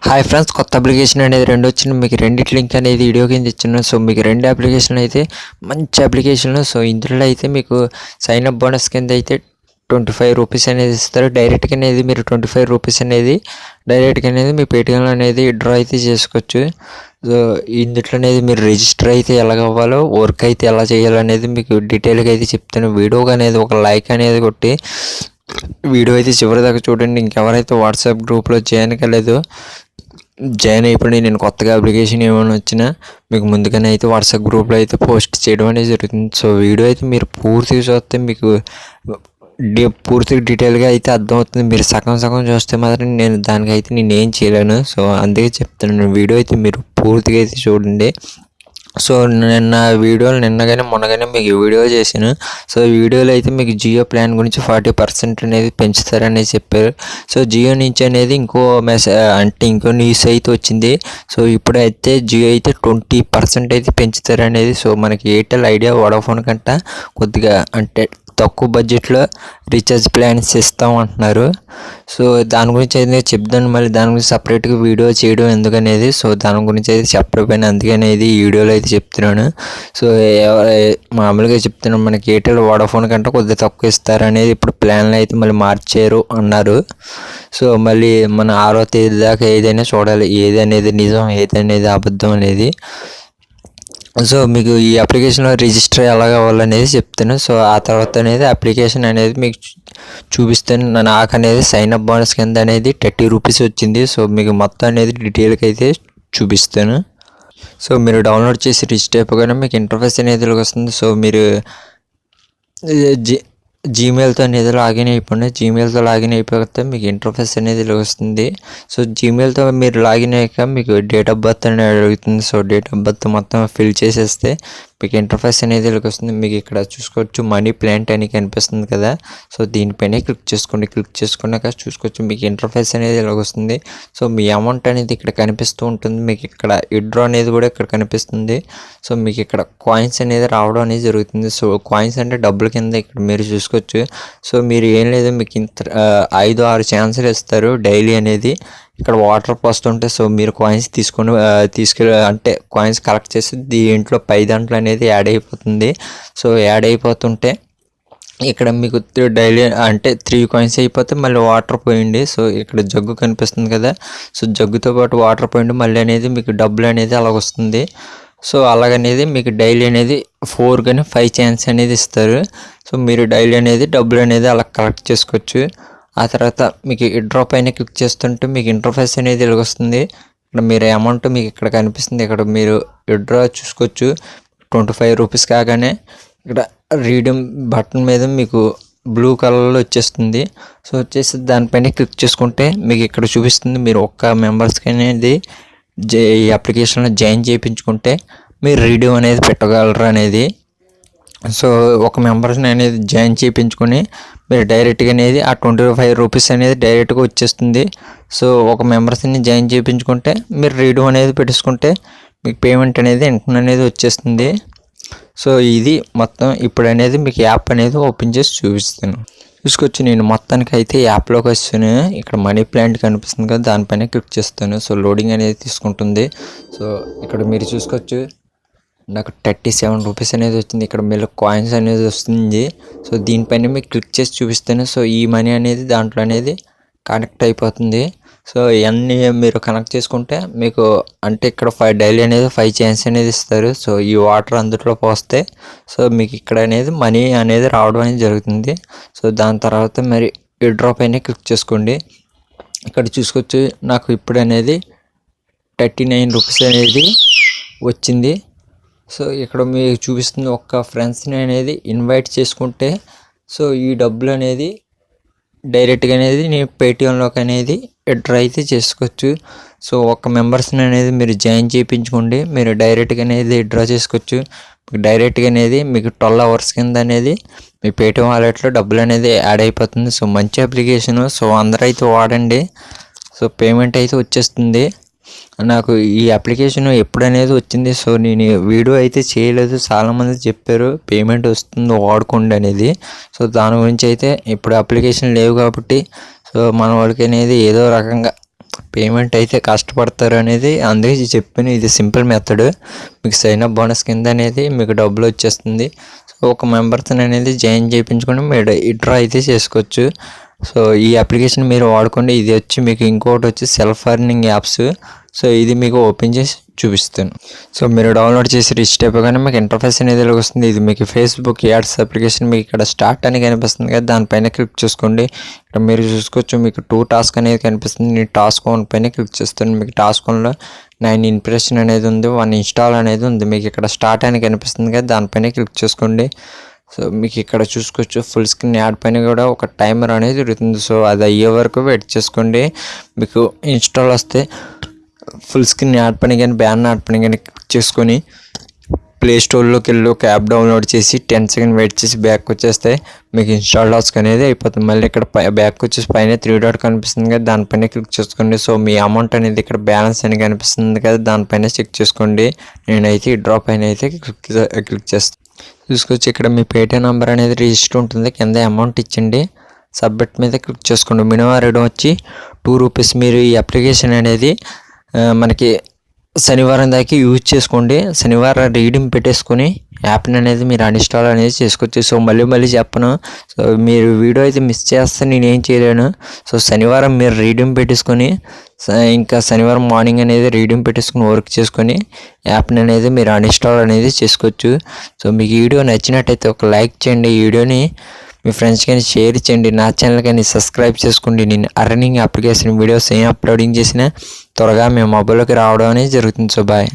Hi friends, కొత్త application అనేది రెండు వచ్చింది. మీకు రెండిటి లింక్ అనేది వీడియో కింద ఇచ్చాను. సో మీకు రెండు అప్లికేషన్లు అయితే మంచి అప్లికేషన్లు. సో ఇందులో అయితే మీకు సైన్ అప్ బోనస్ కింద అయితే 25 రూపీస్ అనేది ఇస్తారు. డైరెక్ట్గా అనేది మీరు 25 రూపీస్ అనేది డైరెక్ట్గా అనేది మీ పేటిఎంలో అనేది డ్రా అయితే చేసుకోవచ్చు. సో ఇందులో అనేది మీరు రిజిస్టర్ అయితే ఎలాగ అవ్వాలో, వర్క్ అయితే ఎలా చేయాలనేది మీకు డీటెయిల్గా అయితే చెప్తాను. వీడియోగా అనేది ఒక లైక్ అనేది కొట్టి వీడియో అయితే చివరి దాకా చూడండి. ఇంకెవరైతే వాట్సాప్ గ్రూప్లో జాయిన్ కాలేదో జాయిన్ అయిపోయి నేను కొత్తగా అప్లికేషన్ ఏమైనా వచ్చినా మీకు ముందుగానే అయితే వాట్సాప్ గ్రూప్లో అయితే పోస్ట్ చేయడం అనేది జరుగుతుంది. సో వీడియో అయితే మీరు పూర్తిగా చూస్తే మీకు పూర్తిగా డీటెయిల్గా అయితే అర్థమవుతుంది. మీరు సగం సగం చూస్తే మాత్రం దానికైతే నేను ఏం చేయలేను. సో అందుకే చెప్తున్నాను, వీడియో అయితే మీరు పూర్తిగా అయితే చూడండి. సో నిన్నగానే మొన్నగానే మీకు వీడియో చేశాను. సో వీడియోలో అయితే మీకు జియో ప్లాన్ గురించి 40% అనేది పెంచుతారనేది చెప్పారు. సో జియో నుంచి అనేది ఇంకో న్యూస్ అయితే వచ్చింది. సో ఇప్పుడైతే జియో అయితే 20% అయితే పెంచుతారనేది. సో మనకి ఎయిర్టెల్, ఐడియా, వోడాఫోన్ కంటే కొద్దిగా అంటే తక్కువ బడ్జెట్లో రీఛార్జ్ ప్లాన్స్ ఇస్తాం అంటున్నారు. సో దాని గురించి అయితే చెప్తాను. మళ్ళీ దాని గురించి సపరేట్గా వీడియో చేయడం ఎందుకనేది. సో దాని గురించి అయితే చెప్పకపోయినా అందుకనేది ఈ వీడియోలో అయితే చెప్తున్నాను. సో మామూలుగా చెప్తున్నాను, మనకి ఎయిర్టెల్, వోడాఫోన్ కంటే కొద్దిగా తక్కువ ఇస్తారనేది ఇప్పుడు ప్లాన్లు అయితే మళ్ళీ మార్చారు అన్నారు. సో మళ్ళీ మన 6వ తేదీ దాకా ఏదైనా చూడాలి, ఏది అనేది నిజం, ఏది అనేది అబద్ధం అనేది. సో మీకు ఈ అప్లికేషన్లో రిజిస్టర్ ఎలా కావాలనేది చెప్తాను. సో ఆ తర్వాత అనేది అప్లికేషన్ అనేది మీకు చూపిస్తాను. నాకు అనేది సైన్ అప్ బోనస్ కింద అనేది 30 రూపీస్ వచ్చింది. సో మీకు మొత్తం అనేది డీటెయిల్గా అయితే చూపిస్తాను. సో మీరు డౌన్లోడ్ చేసి రిజిస్టర్ అయిపోగానే మీకు ఇంటర్ఫేస్ అనేది వస్తుంది. సో మీరు జీమెయిల్తో అనేది లాగిన్ అయిపోండి. జీమెయిల్తో లాగిన్ అయిపోతే మీకు ఇంటర్ఫేస్ అనేది వస్తుంది. సో జీమెయిల్తో మీరు లాగిన్ అయ్యాక మీకు డేట్ ఆఫ్ బర్త్ అనేది అడుగుతుంది. సో డేట్ ఆఫ్ బర్త్ మొత్తం ఫిల్ చేసేస్తే మీకు ఇంటర్ఫేస్ అనేది వస్తుంది. మీకు ఇక్కడ చూసుకోవచ్చు, మనీ ప్లాంట్ అని కనిపిస్తుంది కదా. సో దీనిపైన క్లిక్ చేసుకోండి. క్లిక్ చేసుకున్నాక చూసుకోవచ్చు మీకు ఇంటర్ఫేస్ అనేది వస్తుంది. సో మీ అమౌంట్ అనేది ఇక్కడ కనిపిస్తూ ఉంటుంది. మీకు ఇక్కడ విత్డ్రా అనేది కూడా ఇక్కడ కనిపిస్తుంది. సో మీకు ఇక్కడ కాయిన్స్ అనేది రావడం అనేది జరుగుతుంది. సో కాయిన్స్ అంటే డబ్బుల కింద ఇక్కడ మీరు చూసుకోవచ్చు. సో మీరు ఏం లేదు, మీకు 5-6 ఛాన్సులు ఇస్తారు డైలీ అనేది. ఇక్కడ వాటర్ పోస్తుంటే సో మీరు కాయిన్స్ అంటే కాయిన్స్ కలెక్ట్ చేసి దీంట్లో పై దాంట్లో అనేది యాడ్ అయిపోతుంది. సో యాడ్ అయిపోతుంటే ఇక్కడ మీకు డైలీ అంటే 3 కాయిన్స్ అయిపోతే మళ్ళీ వాటర్ పోయింది. సో ఇక్కడ జగ్గు కనిపిస్తుంది కదా. సో జగ్గుతో పాటు వాటర్ పోయింది మళ్ళీ అనేది మీకు డబ్బులు అనేది అలాగ వస్తుంది. సో అలాగనేది మీకు డైలీ అనేది 4 కానీ 5 ఛాన్స్ అనేది ఇస్తారు. సో మీరు డైలీ అనేది డబ్బులు అనేది అలా కలెక్ట్ చేసుకోవచ్చు. ఆ తర్వాత మీకు విత్డ్రా పైన క్లిక్ చేస్తుంటే మీకు ఇంటర్ఫేస్ అనేది వస్తుంది. ఇక్కడ మీరు అమౌంట్ మీకు ఇక్కడ కనిపిస్తుంది. ఇక్కడ మీరు విత్డ్రా చూసుకోవచ్చు. 25 రూపీస్ కాగానే ఇక్కడ రీడీమ్ బటన్ మీద మీకు బ్లూ కలర్లో వచ్చేస్తుంది. సో వచ్చేసి దానిపైన క్లిక్ చేసుకుంటే మీకు ఇక్కడ చూపిస్తుంది. మీరు ఒక్క మెంబర్స్కి అనేది ఈ అప్లికేషన్లో జాయిన్ చేయించుకుంటే మీరు రీడీమ్ అనేది పెట్టగలరు అనేది. సో ఒక మెంబర్స్ని అనేది జాయిన్ చేయించుకొని మీరు డైరెక్ట్గా అనేది ఆ 25 రూపీస్ అనేది డైరెక్ట్గా వచ్చేస్తుంది. సో ఒక మెంబర్స్ని జాయిన్ చేయించుకుంటే మీరు రీడీమ్ అనేది పెట్టేసుకుంటే మీకు పేమెంట్ అనేది వెంటనే అనేది వచ్చేస్తుంది. సో ఇది మొత్తం ఇప్పుడు అనేది మీకు యాప్ అనేది ఓపెన్ చేసి చూపిస్తాను. చూసుకోవచ్చు, నేను మొత్తానికి అయితే యాప్లోకి వస్తాను. ఇక్కడ మనీ ప్లాంట్ కనిపిస్తుంది కదా, దానిపైన క్లిక్ చేస్తాను. సో లోడింగ్ అనేది తీసుకుంటుంది. సో ఇక్కడ మీరు చూసుకోవచ్చు, నాకు 37 రూపీస్ అనేది వచ్చింది. ఇక్కడ మీరు కాయిన్స్ అనేది వస్తుంది. సో దీనిపైన మీకు క్లిక్ చేసి చూపిస్తాను. సో ఈ మనీ అనేది దాంట్లో అనేది కనెక్ట్ అయిపోతుంది. సో ఇవన్నీ మీరు కనెక్ట్ చేసుకుంటే మీకు అంటే ఇక్కడ డైలీ అనేది 5 ఛాన్స్ అనేది ఇస్తారు. సో ఈ వాటర్ అందులో పోస్తే సో మీకు ఇక్కడ అనేది మనీ అనేది రావడం అనేది జరుగుతుంది. సో దాని తర్వాత మరి విత్డ్రా పైన క్లిక్ చేసుకోండి. ఇక్కడ చూసుకోవచ్చు, నాకు ఇప్పుడు అనేది 39 రూపీస్ అనేది వచ్చింది. సో ఇక్కడ మీకు చూపిస్తుంది, ఒక్క ఫ్రెండ్స్ని అనేది ఇన్వైట్ చేసుకుంటే సో ఈ డబ్బులు అనేది డైరెక్ట్గా అనేది నేను పేటిఎంలోకి అనేది విత్డ్రా అయితే చేసుకోవచ్చు. సో ఒక మెంబర్స్ని అనేది మీరు జాయిన్ చేయించుకోండి, మీరు డైరెక్ట్గా అనేది విత్డ్రా చేసుకోవచ్చు. డైరెక్ట్గా అనేది మీకు 12 అవర్స్ కింద అనేది మీ పేటిఎం వాలెట్లో డబ్బులు అనేది యాడ్ అయిపోతుంది. సో మంచి అప్లికేషను. సో అందరూ అయితే వాడండి. సో పేమెంట్ అయితే వచ్చేస్తుంది. నాకు ఈ అప్లికేషన్ ఎప్పుడనేది వచ్చింది. సో నేను వీడియో అయితే చేయలేదు. చాలామంది చెప్పారు పేమెంట్ వస్తుంది వాడుకోండి అనేది. సో దాని గురించి అయితే ఇప్పుడు అప్లికేషన్ లేవు కాబట్టి సో మన వాడికి అనేది ఏదో రకంగా పేమెంట్ అయితే కష్టపడతారు అనేది అందుకే చెప్పాను. ఇది సింపుల్ మెథడ్. మీకు సైన్ అప్ బోనస్ కింద అనేది మీకు డబ్బులు వచ్చేస్తుంది. సో ఒక మెంబర్తో అనేది జాయిన్ చేయించుకొని మీరు విత్డ్రా అయితే చేసుకోవచ్చు. సో ఈ అప్లికేషన్ మీరు వాడుకోండి. ఇది వచ్చి మీకు ఇంకోటి వచ్చి సెల్ఫ్ ఎర్నింగ్ యాప్స్. సో ఇది మీకు ఓపెన్ చేసి చూపిస్తాను. సో మీరు డౌన్లోడ్ చేసి రిజిస్టర్ అయిపోగానే మీకు ఇంటర్ఫేస్ అనేది వస్తుంది. ఇది మీకు ఫేస్బుక్ యాడ్స్ అప్లికేషన్. మీకు ఇక్కడ స్టార్ట్ అని కనిపిస్తుంది కదా, దానిపైన క్లిక్ చేసుకోండి. ఇక్కడ మీరు చూసుకోవచ్చు మీకు 2 టాస్క్ అనేది కనిపిస్తుంది. నేను టాస్క్ 1 పైన క్లిక్ చేస్తాను. మీకు టాస్క్ 1లో 9 ఇంప్రెషన్ అనేది ఉంది, 1 ఇన్స్టాల్ అనేది ఉంది. మీకు ఇక్కడ స్టార్ట్ అని కనిపిస్తుంది కదా, దానిపైన క్లిక్ చేసుకోండి. సో మీకు ఇక్కడ చూసుకోవచ్చు ఫుల్ స్క్రీన్ యాడ్ పైన కూడా ఒక టైమర్ అనేది జరుగుతుంది. సో అది అయ్యే వరకు వెయిట్ చేసుకోండి. మీకు ఇన్స్టాల్ వస్తే ఫుల్ స్క్రీన్ యాడ్ పని కానీ బ్యాన్ యాడ్ పని కానీ క్లిక్ చేసుకొని ప్లే స్టోర్లోకి వెళ్ళి ఒక యాప్ డౌన్లోడ్ చేసి 10 సెకండ్ వెయిట్ చేసి బ్యాక్ వచ్చేస్తే మీకు ఇన్స్టాల్ టాస్క్ అనేది అయిపోతుంది. మళ్ళీ ఇక్కడ బ్యాక్ వచ్చేసి పైన 3 డాట్ కనిపిస్తుంది కదా, దానిపైన క్లిక్ చేసుకోండి. సో మీ అమౌంట్ అనేది ఇక్కడ బ్యాలెన్స్ అని కనిపిస్తుంది కదా, దానిపైన చెక్ చేసుకోండి. నేనైతే ఈ డ్రాప్ పైన అయితే క్లిక్ చేస్తాను. చూసుకోవచ్చు ఇక్కడ మీ పేటీఎం నెంబర్ అనేది రిజిస్టర్ ఉంటుంది. కింద అమౌంట్ ఇచ్చండి, సబ్మిట్ మీద క్లిక్ చేసుకోండి. మినిమం రేట్ వచ్చి 2 రూపీస్. మీరు ఈ అప్లికేషన్ అనేది మనకి శనివారం దాకా యూజ్ చేసుకోండి. శనివారం రీడింగ్ పెట్టేసుకొని యాప్ని అనేది మీరు అన్ఇన్స్టాల్ అనేది చేసుకోవచ్చు. సో మళ్ళీ చెప్పను. సో మీరు వీడియో అయితే మిస్ చేస్తే నేనేం చేయలేను. సో శనివారం మీరు రీడింగ్ పెట్టేసుకొని ఇంకా శనివారం మార్నింగ్ అనేది రీడింగ్ పెట్టేసుకొని వర్క్ చేసుకొని యాప్ని అనేది మీరు అన్ఇన్స్టాల్ అనేది చేసుకోవచ్చు. సో మీకు వీడియో నచ్చినట్టయితే ఒక లైక్ చేయండి. ఈ వీడియోని మీ ఫ్రెండ్స్ కానీ షేర్ చేయండి. నా ఛానల్ కానీ సబ్స్క్రైబ్ చేసుకోండి. నేను అర్నింగ్ అప్లికేషన్ వీడియోస్ ఏం అప్లోడింగ్ చేసినా త్వరగా మీ మొబైల్లోకి రావడం అనేది జరుగుతుంది. So bye.